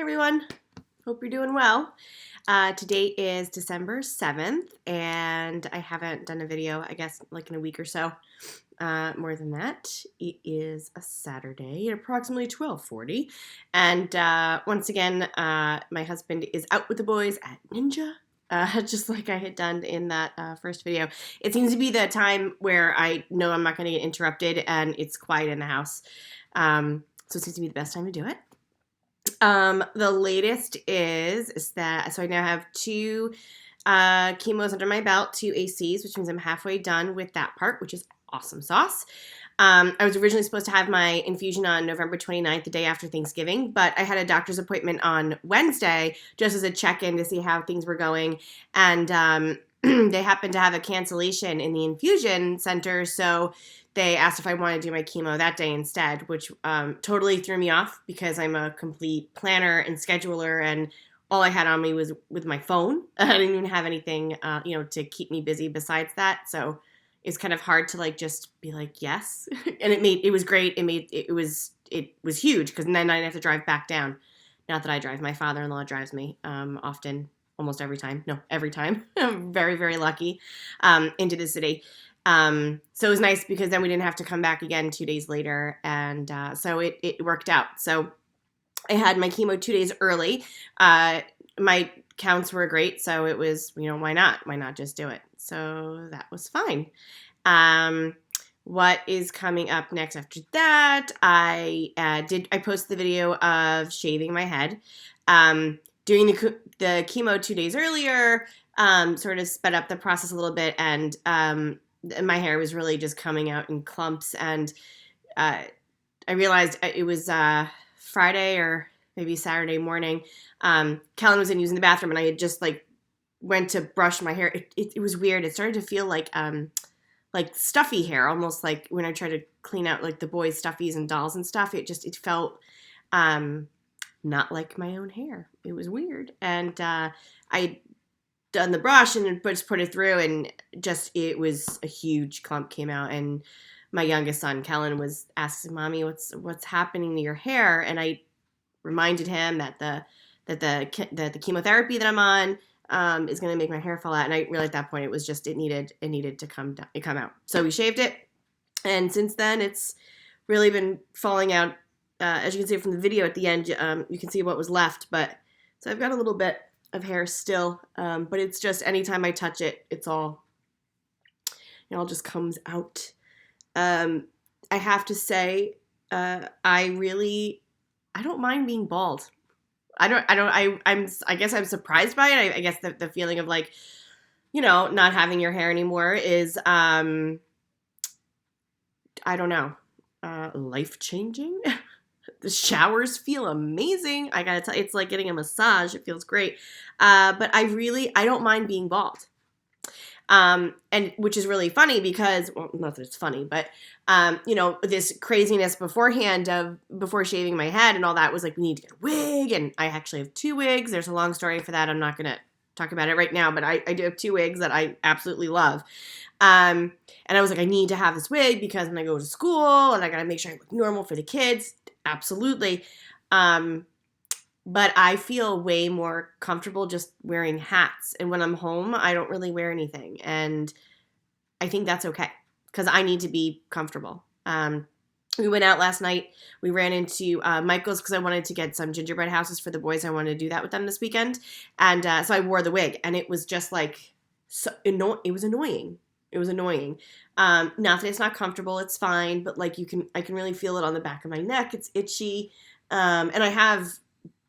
everyone. Hope you're doing well. Today is December 7th, and I haven't done a video, I guess, like in a week or so. More than that, it is a Saturday at approximately 12:40, and once again, my husband is out with the boys at Ninja, just like I had done in that first video. It seems to be the time where I know I'm not going to get interrupted, and it's quiet in the house, so it seems to be the best time to do it. The latest is that, so I now have 2 chemos under my belt, 2 ACs, which means I'm halfway done with that part, which is awesome sauce. I was originally supposed to have my infusion on November 29th, the day after Thanksgiving, but I had a doctor's appointment on Wednesday just as a check-in to see how things were going, and they happened to have a cancellation in the infusion center, so they asked if I wanted to do my chemo that day instead, which totally threw me off because I'm a complete planner and scheduler, and all I had on me was with my phone. I didn't even have anything, to keep me busy besides that. So it's kind of hard to just be like, yes. And it was great. It was huge because then I didn't have to drive back down. Not that I drive. My father-in-law drives me often, almost every time. No, every time. I'm very, very lucky into the city. So it was nice because then we didn't have to come back again 2 days later, and so it worked out. So I had my chemo 2 days early. My counts were great, so it was, why not? Why not just do it? So that was fine. What is coming up next after that? I posted the video of shaving my head. Doing the chemo 2 days earlier sort of sped up the process a little bit, and my hair was really just coming out in clumps, and I realized it was Friday or maybe Saturday morning. Kellen was in using the bathroom, and I had just went to brush my hair. It was weird. It started to feel like stuffy hair, almost like when I try to clean out the boys' stuffies and dolls and stuff. It felt not like my own hair. It was weird, and I done the brush and just put it through, and it was a huge clump came out, and my youngest son Kellen was asking, "Mommy, what's happening to your hair?" And I reminded him that the chemotherapy that I'm on is going to make my hair fall out, and I realized at that point it needed to come out. So we shaved it, and since then it's really been falling out. As you can see from the video at the end, you can see what was left, but so I've got a little bit of hair still, but it's just anytime I touch it, it's all just comes out. I have to say, I don't mind being bald. I guess I'm surprised by it. I guess the feeling of not having your hair anymore is, I don't know, life-changing. The showers feel amazing. I gotta tell you, it's like getting a massage. It feels great. But I don't mind being bald. And which is really funny because, well, not that it's funny, but, this craziness beforehand before shaving my head and all that was we need to get a wig. And I actually have 2 wigs. There's a long story for that. I'm not going to talk about it right now, but I do have 2 wigs that I absolutely love. And I was I need to have this wig because when I go to school and I got to make sure I look normal for the kids. Absolutely. But I feel way more comfortable just wearing hats. And when I'm home, I don't really wear anything. And I think that's okay because I need to be comfortable. We went out last night. We ran into Michael's because I wanted to get some gingerbread houses for the boys. I wanted to do that with them this weekend. And so I wore the wig, and it was just it was annoying. It was annoying. Not that it's not comfortable. It's fine. But I can really feel it on the back of my neck. It's itchy. And I have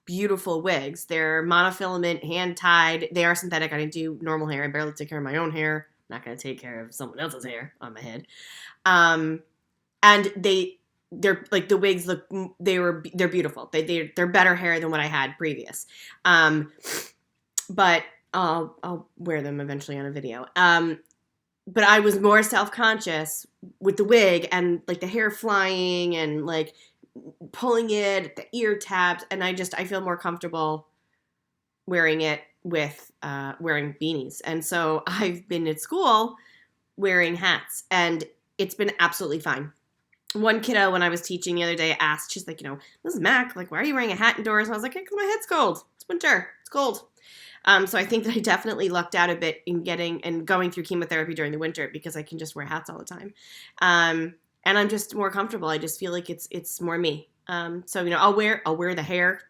beautiful wigs. They're monofilament, hand-tied. They are synthetic. I didn't do normal hair. I barely take care of my own hair. I'm not going to take care of someone else's hair on my head. And they're the wigs look, they're beautiful. They're better hair than what I had previous. But I'll wear them eventually on a video. But I was more self-conscious with the wig and the hair flying and pulling it, the ear tabs, and I feel more comfortable wearing it with wearing beanies. And so I've been at school wearing hats, and it's been absolutely fine. one kiddo, when I was teaching the other day, asked, she's like, Mrs. Mac, like, why are you wearing a hat indoors? And I was like, because my head's cold. It's winter. It's cold. So I think that I definitely lucked out a bit in getting and going through chemotherapy during the winter because I can just wear hats all the time. And I'm just more comfortable. I just feel like it's more me. So I'll wear the hair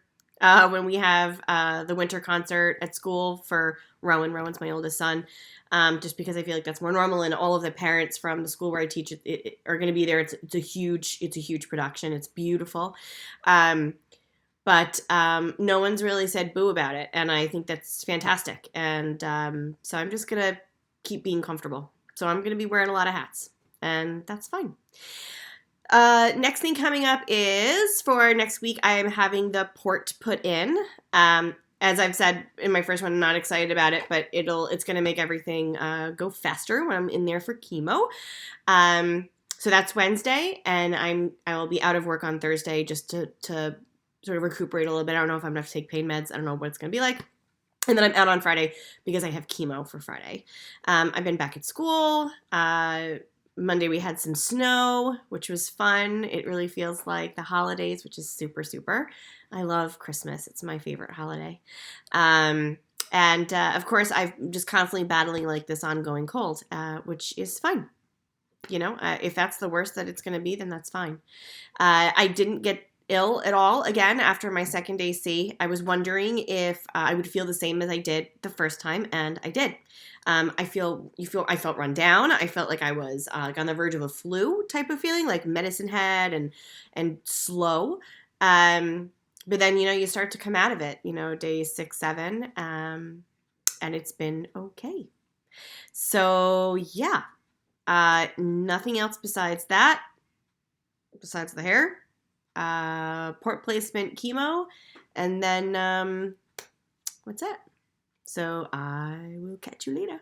when we have the winter concert at school for Rowan. Rowan's my oldest son. Just because I feel like that's more normal, and all of the parents from the school where I teach are going to be there. It's a huge production. It's beautiful. But no one's really said boo about it, and I think that's fantastic. And so I'm just going to keep being comfortable. So I'm going to be wearing a lot of hats, and that's fine. Next thing coming up is for next week, I am having the port put in. As I've said in my first one, I'm not excited about it, but it's going to make everything go faster when I'm in there for chemo. So that's Wednesday, and I will be out of work on Thursday just to sort of recuperate a little bit. I don't know if I'm going to have to take pain meds. I don't know what it's going to be like. And then I'm out on Friday because I have chemo for Friday. I've been back at school. Monday we had some snow, which was fun. It really feels like the holidays, which is super, super. I love Christmas. It's my favorite holiday. And of course, I'm just constantly battling like this ongoing cold, which is fine. If that's the worst that it's going to be, then that's fine. I didn't get ill at all again after my second AC. I was wondering if I would feel the same as I did the first time, and I did. I felt run down. I felt like I was like on the verge of a flu type of feeling, like medicine head and slow. But then you start to come out of it. Days 6, 7, and it's been okay. So yeah, nothing else besides that. Besides the hair. Port placement chemo, and then what's that? So I will catch you later.